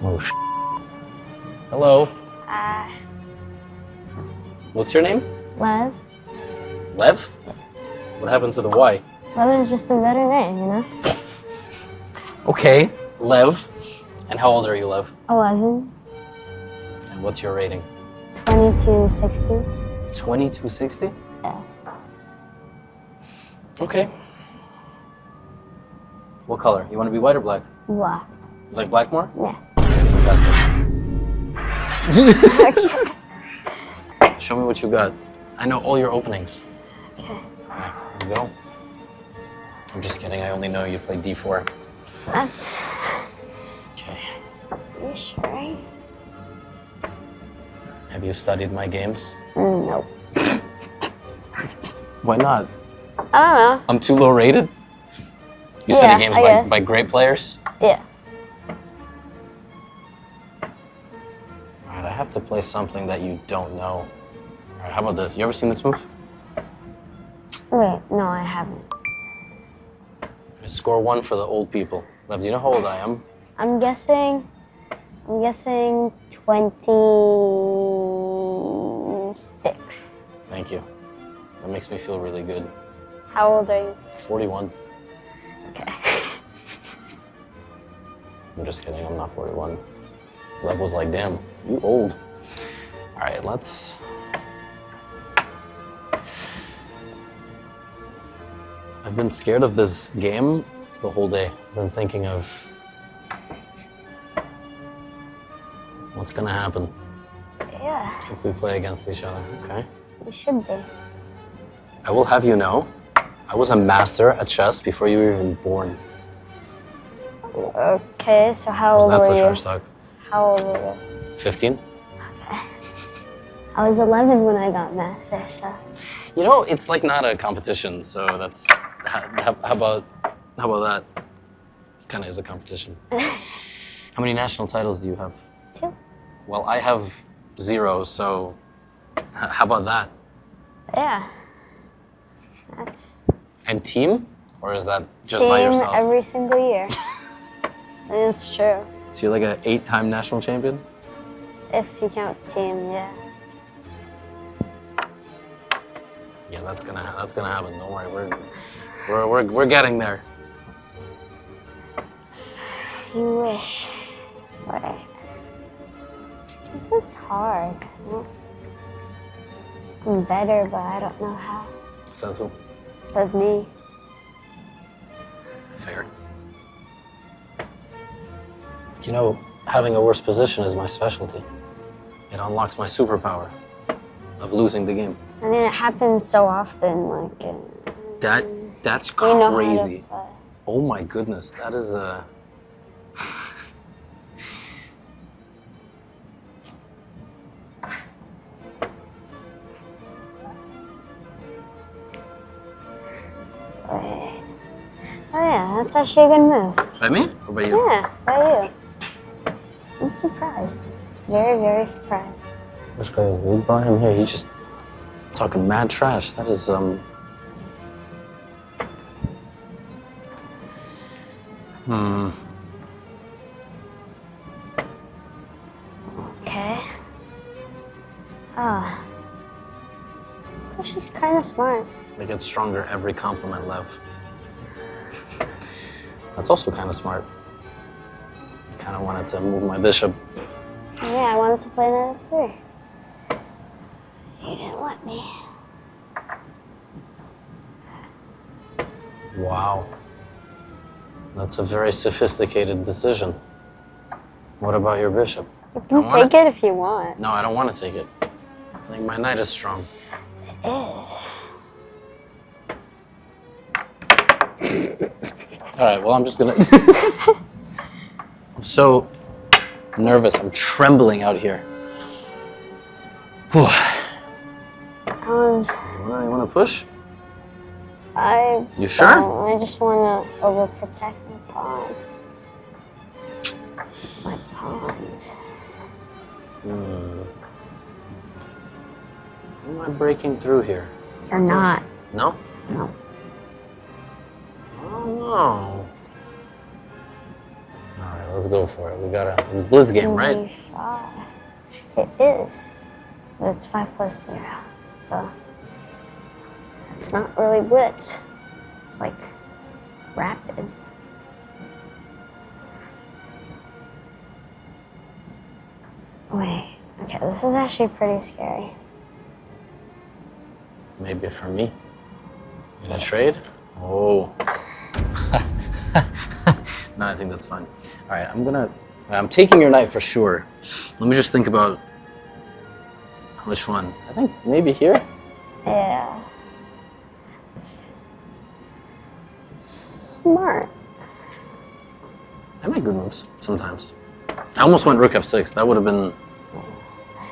Oh, hello. What's your name? Lev. Lev? What happened to the Y? Lev is just a better name, you know? Okay, Lev. And how old are you, Lev? 11. And what's your rating? 2260. 2260? Yeah. Okay. What color? You want to be white or black? Black. You like black more? Yeah. Fantastic. Show me what you got. I know all your openings. Okay. Alright, here we go. I'm just kidding, I only know you play d4. That's... Okay. You sure, right? Have you studied my games? Nope. Why not? I don't know. I'm too low rated? You study games by great players? Yeah. Alright, I have to play something that you don't know. Alright, how about this? You ever seen this move? Wait, no, I haven't. Score 1 for the old people. Lev, do you know how old I am? I'm guessing 26. Thank you. That makes me feel really good. How old are you? 41. Okay. I'm just kidding, I'm not 41. Lev was like, damn, you old. All right, let's... I've been scared of this game the whole day. I've been thinking of what's gonna happen Yeah, if we play against each other, okay? you should be. I will have you know, I was a master at chess before you were even born. Okay, so how Was old that were for you? charge talk? How old were you? 15? Okay. I was 11 when I got master, so... You know, it's like not a competition, so that's... How about that? Kind of is a competition. How many national titles do you have? 2. Well, I have 0, so how about that? Yeah. That's... And team? Or is that just team by yourself? every single year. I mean, it's true. So you're like an 8-time national champion? If you count team, yeah. Yeah, that's gonna happen. Don't worry, we're getting there. You wish. Wait. This is hard. I'm better, but I don't know how. Says who? Says me. Fair. You know, having a worse position is my specialty. It unlocks my superpower of losing the game. I mean, it happens so often, like... That's we know how to crazy. play. Oh my goodness, that is a... Wait. Oh yeah, that's actually a good move. By me? Or by you? Yeah, by you. I'm surprised. Very, very surprised. This guy, we brought him here, he's just talking mad trash. That is, Okay. Ah. So she's kind of smart. They get stronger every compliment, Lev. That's also kind of smart. Kind of wanted to move my bishop. Yeah, I wanted to play another 3. You didn't let me. Wow. That's a very sophisticated decision. What about your bishop? You can take it if you want. No, I don't want to take it. I think my knight is strong. It is. All right, well, I'm just gonna... I'm so nervous. I'm trembling out here. Whew. You want to push? You sure? I just want to overprotect my pawn. My pawns. Am I breaking through here? You're not. No? No. Oh, no. All right, let's go for it. We gotta, it's a blitz game, right? It is. But it's 5 plus 0. So it's not really blitz. It's like rapid. Wait, okay, this is actually pretty scary. Maybe for me. You gonna trade? Oh. No, I think that's fine. All right, I'm taking your knight for sure. Let me just think about which one. I think maybe here? Yeah. Smart. I make good moves sometimes. I almost went rook f6. That would have been...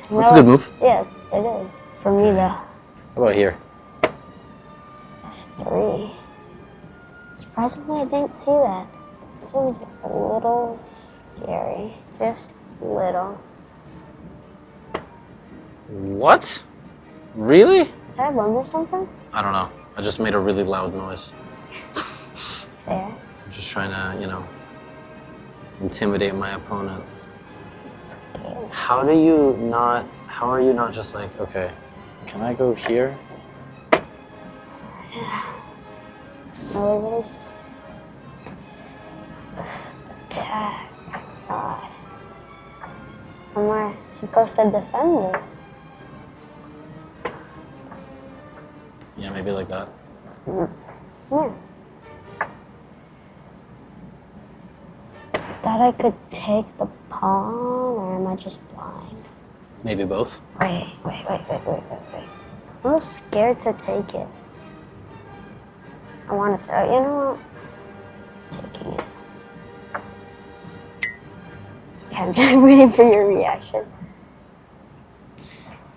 That's a good move. Yeah, it is. For me, though. How about here? F3. Surprisingly, I didn't see that. This is a little scary. Just little. What? Really? Did I bump or something? I don't know. I just made a really loud noise. Fair. I'm just trying to, you know, intimidate my opponent. I'm scared. How are you not just like, okay, can I go here? Yeah. Really scared. This attack. God. How am I supposed to defend this? Yeah, maybe like that. Yeah. Thought I could take the pawn, or am I just blind? Maybe both. Wait. I was scared to take it. I wanted to. You know what? Taking it. Okay, I'm just waiting for your reaction.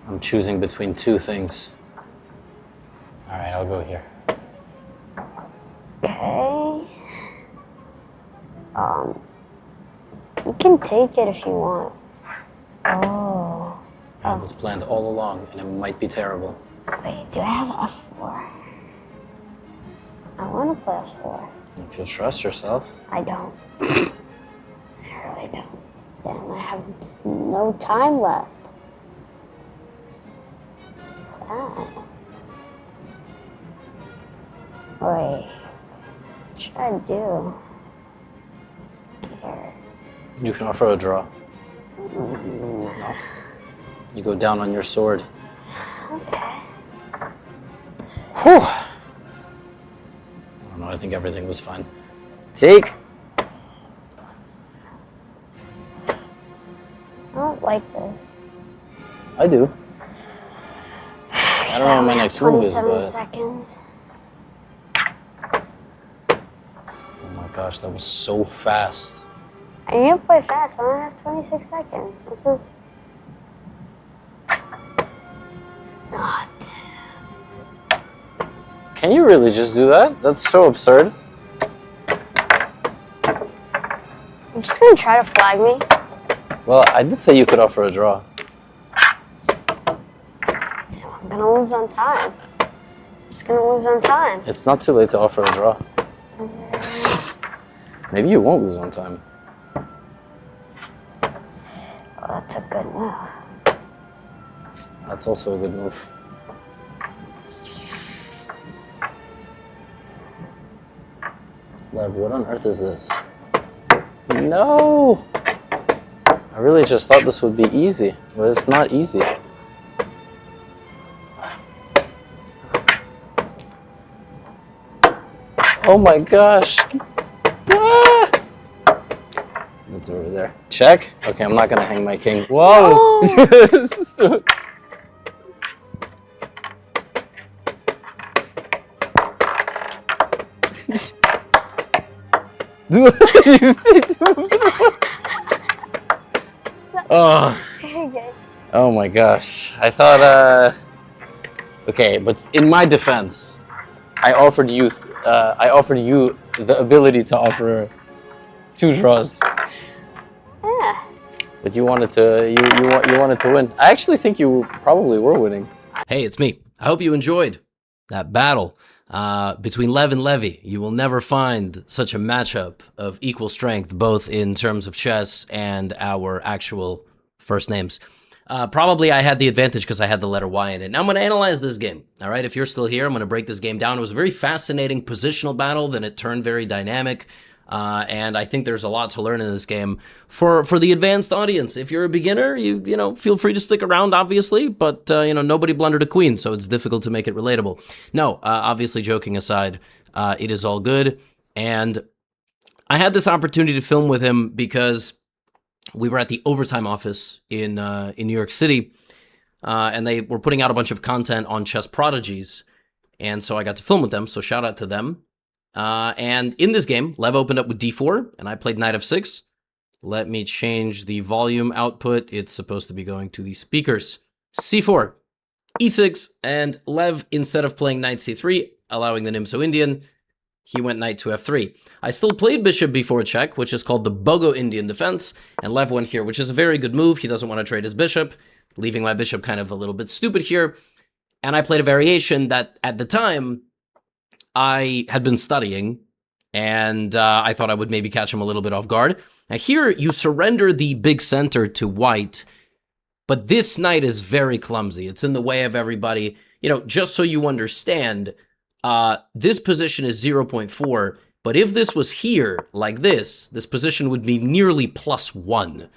I'm choosing between two things. All right, I'll go here. Okay. You can take it if you want. Oh. I had this planned all along, and it might be terrible. Wait, do I have F4? I want to play F4. If you trust yourself. I don't. I really don't. Then I have just no time left. It's sad. Wait. What should I do? Scared. You can offer a draw. No. You go down on your sword. Okay. Whew. I don't know, I think everything was fine. Take. I don't like this. I do. I don't know what my next move is, 27 but... seconds. Oh my gosh, that was so fast. I need to play fast. I only have 26 seconds. This is... Ah, damn. Can you really just do that? That's so absurd. I'm just gonna try to flag me. Well, I did say you could offer a draw. Damn, I'm gonna lose on time. I'm just gonna lose on time. It's not too late to offer a draw. Maybe you won't lose on time. Oh, that's a good move. That's also a good move. Lev, what on earth is this? No! I really just thought this would be easy, but it's not easy. Oh my gosh! Ah! It's over there. Check? Okay, I'm not gonna hang my king. Whoa! No. Dude, you say two moves in a row. Oh. Very good. Oh my gosh. I thought, okay, but in my defense, I offered you the ability to offer 2 draws. Yeah. But you wanted to, you wanted to win. I actually think you probably were winning. Hey, it's me. I hope you enjoyed that battle. Between Lev and Levy, you will never find such a matchup of equal strength, both in terms of chess and our actual first names. Probably I had the advantage because I had the letter Y in it. Now I'm going to analyze this game. All right, if you're still here, I'm going to break this game down. It was a very fascinating positional battle, then it turned very dynamic. And I think there's a lot to learn in this game for the advanced audience. If you're a beginner, you know, feel free to stick around, obviously, but, you know, nobody blundered a queen, so it's difficult to make it relatable. No, obviously, joking aside, it is all good. And I had this opportunity to film with him because we were at the Overtime office in New York City, and they were putting out a bunch of content on chess prodigies. And so I got to film with them, so shout out to them. And in this game, Lev opened up with d4, and I played knight f6. Let me change the volume output. It's supposed to be going to the speakers. c4, e6, and Lev, instead of playing knight c3, allowing the Nimzo-Indian, he went knight to f3. I still played bishop b4 check, which is called the Bogo-Indian defense, and Lev went here, which is a very good move. He doesn't want to trade his bishop, leaving my bishop kind of a little bit stupid here. And I played a variation that, at the time, I had been studying, and I thought I would maybe catch him a little bit off guard. Now here, you surrender the big center to white, but this knight is very clumsy. It's in the way of everybody. You know, just so you understand, this position is 0.4, but if this was here, like this position would be nearly +1.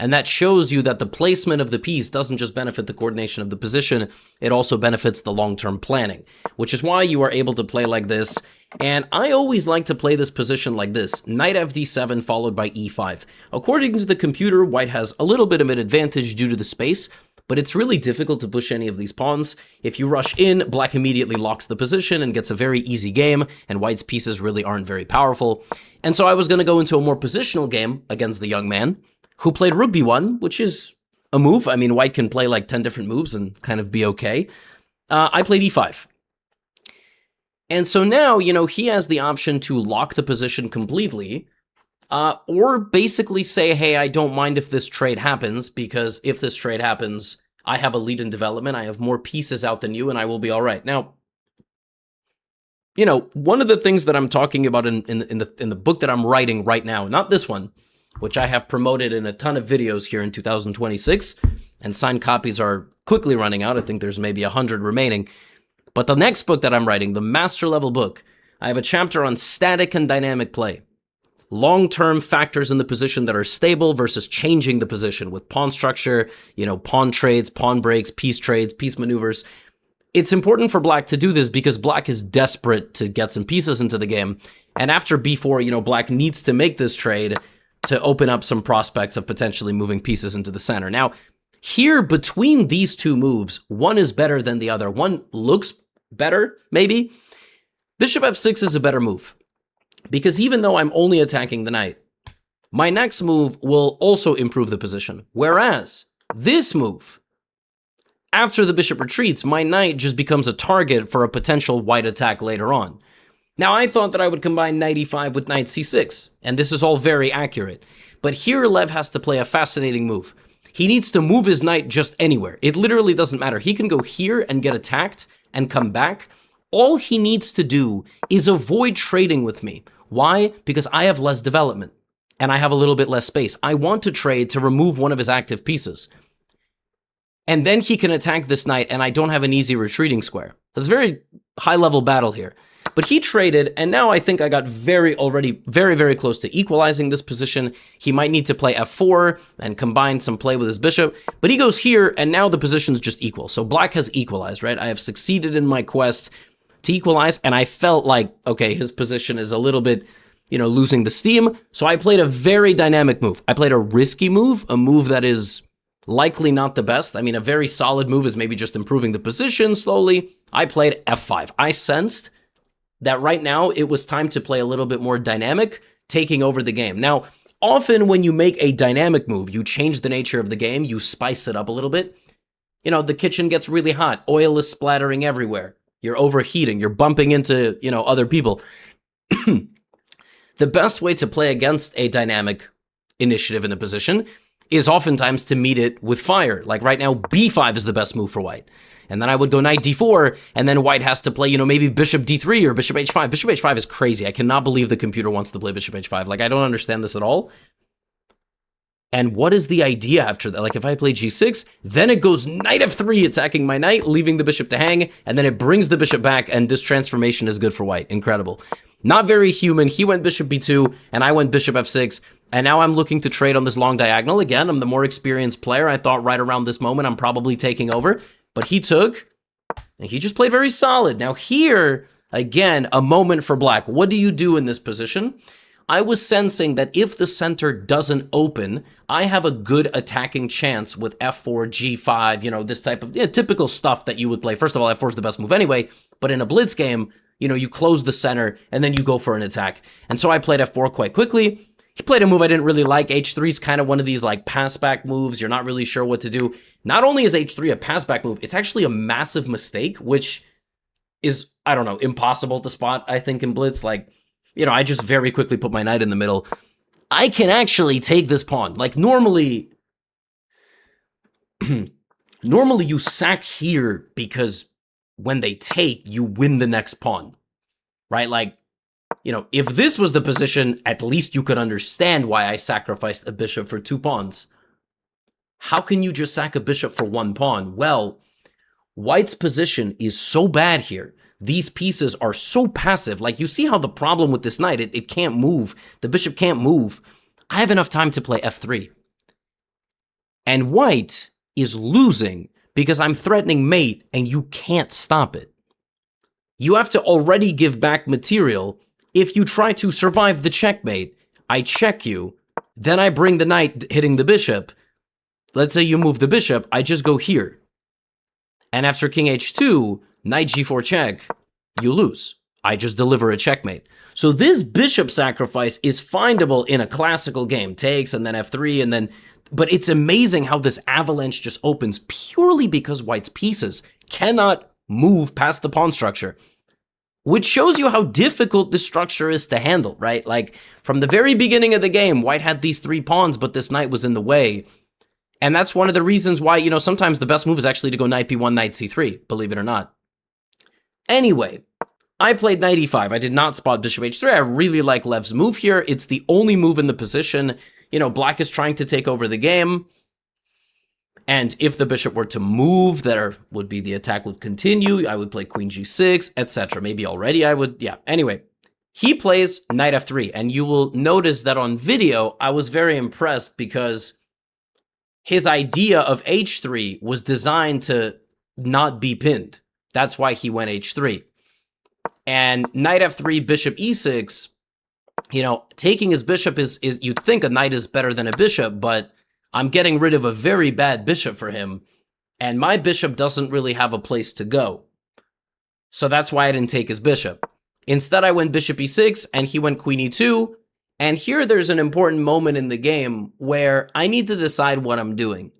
And that shows you that the placement of the piece doesn't just benefit the coordination of the position, it also benefits the long-term planning, which is why you are able to play like this. And I always like to play this position like this, knight fd7 followed by e5. According to the computer, white has a little bit of an advantage due to the space, but it's really difficult to push any of these pawns. If you rush in, black immediately locks the position and gets a very easy game, and white's pieces really aren't very powerful. And so I was going to go into a more positional game against the young man, who played rook b1, which is a move. I mean, white can play like 10 different moves and kind of be okay. I played e5. And so now, you know, he has the option to lock the position completely, or basically say, hey, I don't mind if this trade happens, because if this trade happens, I have a lead in development, I have more pieces out than you, and I will be all right. Now, you know, one of the things that I'm talking about in the book that I'm writing right now, not this one, which I have promoted in a ton of videos here in 2026, and signed copies are quickly running out. I think there's maybe 100 remaining. But the next book that I'm writing, the master level book, I have a chapter on static and dynamic play. Long-term factors in the position that are stable versus changing the position with pawn structure, you know, pawn trades, pawn breaks, piece trades, piece maneuvers. It's important for black to do this because black is desperate to get some pieces into the game. And after b4, you know, black needs to make this trade to open up some prospects of potentially moving pieces into the center. Now, here between these two moves, one is better than the other. One looks better, maybe. Bishop f6 is a better move, because even though I'm only attacking the knight, my next move will also improve the position. Whereas this move, after the bishop retreats, my knight just becomes a target for a potential white attack later on. Now, I thought that I would combine knight e5 with knight c6, and this is all very accurate. But here, Lev has to play a fascinating move. He needs to move his knight just anywhere. It literally doesn't matter. He can go here and get attacked and come back. All he needs to do is avoid trading with me. Why? Because I have less development, and I have a little bit less space. I want to trade to remove one of his active pieces. And then he can attack this knight, and I don't have an easy retreating square. It's a very high-level battle here. But he traded, and now I think I got already very close to equalizing this position. He might need to play f4 and combine some play with his bishop, but he goes here, and now the position's just equal. So black has equalized, right? I have succeeded in my quest to equalize, and I felt like, okay, his position is a little bit, you know, losing the steam. So I played a very dynamic move. I played a risky move, a move that is likely not the best. I mean, a very solid move is maybe just improving the position slowly. I played f5. I sensed that right now it was time to play a little bit more dynamic, taking over the game. Now, often when you make a dynamic move, you change the nature of the game, you spice it up a little bit. You know, the kitchen gets really hot, oil is splattering everywhere, you're overheating, you're bumping into, you know, other people. The best way to play against a dynamic initiative in a position is oftentimes to meet it with fire. Like right now, b5 is the best move for white. And then I would go knight d4, and then white has to play, maybe bishop d3 or bishop h5. Bishop h5 is crazy. I cannot believe the computer wants to play bishop h5. Like, I don't understand this at all. And what is the idea after that? Like, if I play g6, then it goes knight f3, attacking my knight, leaving the bishop to hang, and then it brings the bishop back, and this transformation is good for white. Incredible. Not very human. He went bishop b2, and I went bishop f6, and now I'm looking to trade on this long diagonal. Again, I'm the more experienced player. I thought right around this moment I'm probably taking over, but he took, and he just played very solid. Now here, again, a moment for black. What do you do in this position? I was sensing that if the center doesn't open, I have a good attacking chance with f4, g5, this type of typical stuff that you would play. First of all, f4 is the best move anyway, but in a blitz game, you close the center and then you go for an attack. And so I played f4 quite quickly. He played a move I didn't really like. h3 is kind of one of these like pass back moves. You're not really sure what to do. Not only is h3 a pass back move, it's actually a massive mistake, which is, I don't know, impossible to spot, I think, in blitz. Like, I just very quickly put my knight in the middle. I can actually take this pawn. Like, normally you sack here because when they take, you win the next pawn, right? Like, if this was the position, at least you could understand why I sacrificed a bishop for 2 pawns. How can you just sack a bishop for 1 pawn? Well, white's position is so bad here. These pieces are so passive. Like, you see how the problem with this knight, it can't move. The bishop can't move. I have enough time to play f3. And white is losing because I'm threatening mate and you can't stop it. You have to already give back material. If you try to survive the checkmate, I check you, then I bring the knight hitting the bishop. Let's say you move the bishop, I just go here. And after king h2, knight g4 check, you lose. I just deliver a checkmate. So this bishop sacrifice is findable in a classical game. Takes and then f3 and then... But it's amazing how this avalanche just opens purely because white's pieces cannot move past the pawn structure. Which shows you how difficult this structure is to handle, right? Like, from the very beginning of the game, white had these 3 pawns, but this knight was in the way. And that's one of the reasons why, sometimes the best move is actually to go knight b1, knight c3, believe it or not. Anyway, I played knight e5. I did not spot bishop h3. I really like Lev's move here. It's the only move in the position. Black is trying to take over the game. And if the bishop were to move, the attack would continue. I would play queen g6, etc. Maybe already I would, yeah. Anyway, he plays knight f3. And you will notice that on video, I was very impressed because his idea of h3 was designed to not be pinned. That's why he went h3. And knight f3, bishop e6, taking his bishop is you'd think a knight is better than a bishop, but I'm getting rid of a very bad bishop for him, and my bishop doesn't really have a place to go. So that's why I didn't take his bishop. Instead, I went bishop e6, and he went queen e2, and here there's an important moment in the game where I need to decide what I'm doing.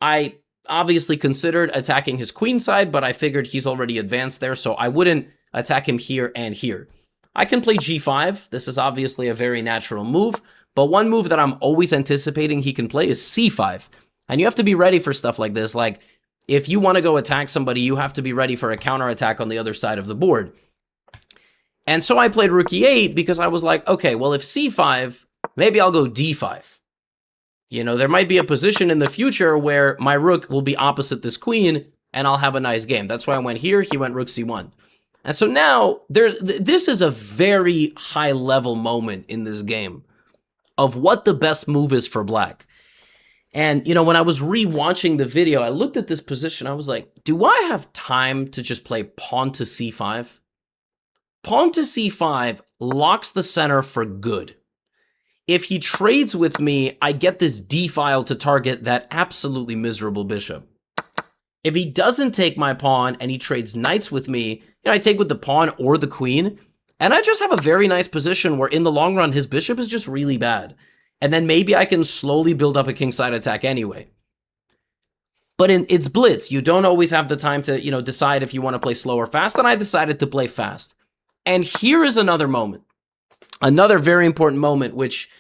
I obviously considered attacking his queen side, but I figured he's already advanced there, so I wouldn't attack him here and here. I can play g5. This is obviously a very natural move, but one move that I'm always anticipating he can play is c5. And you have to be ready for stuff like this. Like, if you want to go attack somebody, you have to be ready for a counterattack on the other side of the board. And so I played rook e8 because I was like, okay, well, if c5, maybe I'll go d5. There might be a position in the future where my rook will be opposite this queen, and I'll have a nice game. That's why I went here. He went rook c1. And so now, this is a very high-level moment in this game of what the best move is for black. And, when I was re-watching the video, I looked at this position. I was like, do I have time to just play pawn to c5? Pawn to c5 locks the center for good. If he trades with me, I get this d-file to target that absolutely miserable bishop. If he doesn't take my pawn and he trades knights with me, I take with the pawn or the queen, and I just have a very nice position where in the long run, his bishop is just really bad. And then maybe I can slowly build up a kingside attack anyway. But it's blitz. You don't always have the time to, decide if you want to play slow or fast, and I decided to play fast. And here is another moment. Another very important moment, which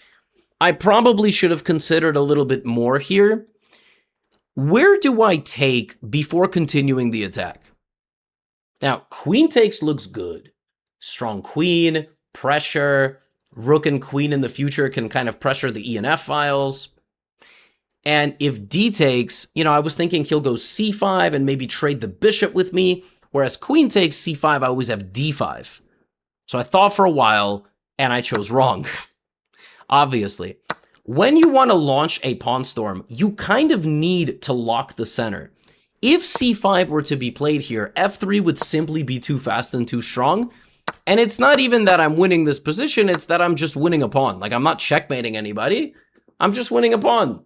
I probably should have considered a little bit more here. Where do I take before continuing the attack? Now, queen takes looks good. Strong queen, pressure, rook and queen in the future can kind of pressure the E and F files. And if d takes, you know, I was thinking he'll go c5 and maybe trade the bishop with me, whereas queen takes c5, I always have d5. So I thought for a while, and I chose wrong, obviously. When you want to launch a pawn storm, you kind of need to lock the center. If c5 were to be played here, f3 would simply be too fast and too strong. And it's not even that I'm winning this position, it's that I'm just winning a pawn. Like, I'm not checkmating anybody, I'm just winning a pawn.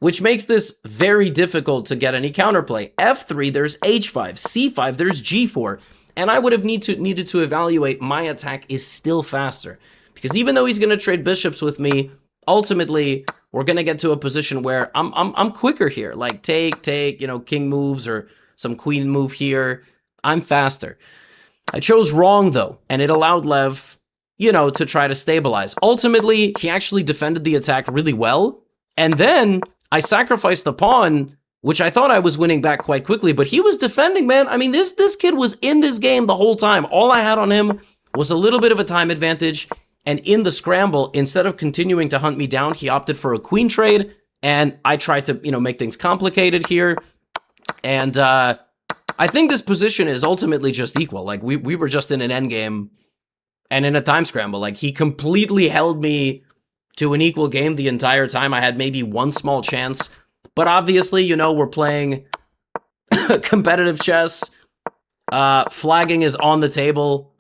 Which makes this very difficult to get any counterplay. f3, there's h5, c5, there's g4. And I would have needed to evaluate my attack is still faster. Because even though he's going to trade bishops with me, ultimately, we're going to get to a position where I'm quicker here. Like, take, you know, king moves or some queen move here. I'm faster. I chose wrong, though, and it allowed Lev, you know, to try to stabilize. Ultimately, he actually defended the attack really well. And then I sacrificed the pawn, which I thought I was winning back quite quickly, but he was defending, man. I mean, this kid was in this game the whole time. All I had on him was a little bit of a time advantage, and in the scramble, instead of continuing to hunt me down, he opted for a queen trade, and I tried to, you know, make things complicated here. And I think this position is ultimately just equal. Like, we were just in an endgame and in a time scramble. Like, he completely held me to an equal game the entire time. I had maybe one small chance. But obviously, you know, we're playing competitive chess. Flagging is on the table.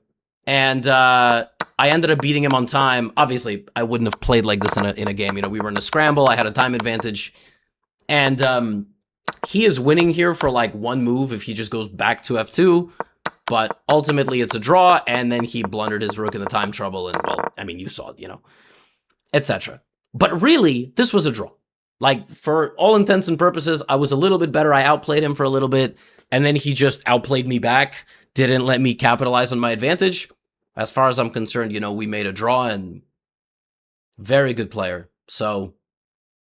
And I ended up beating him on time. Obviously, I wouldn't have played like this in a game. You know, we were in a scramble. I had a time advantage. And he is winning here for like one move if he just goes back to f2. But ultimately, it's a draw. And then he blundered his rook in the time trouble. And, well, I mean, you saw it, you know, etc. But really, this was a draw. Like, for all intents and purposes, I was a little bit better. I outplayed him for a little bit, and then he just outplayed me back, didn't let me capitalize on my advantage. As far as I'm concerned, you know, we made a draw, and very good player. So,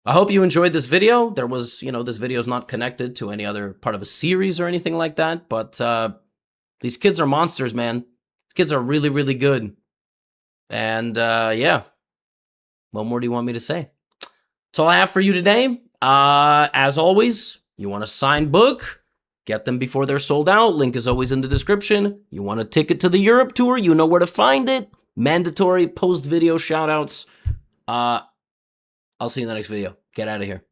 I hope you enjoyed this video. There was, you know, this video is not connected to any other part of a series or anything like that, but these kids are monsters, man. Kids are really, really good. And, yeah. What more do you want me to say? That's all I have for you today. As always, you want a signed book, get them before they're sold out. Link is always in the description. You want a ticket to the Europe tour, you know where to find it. Mandatory post-video shoutouts. I'll see you in the next video. Get out of here.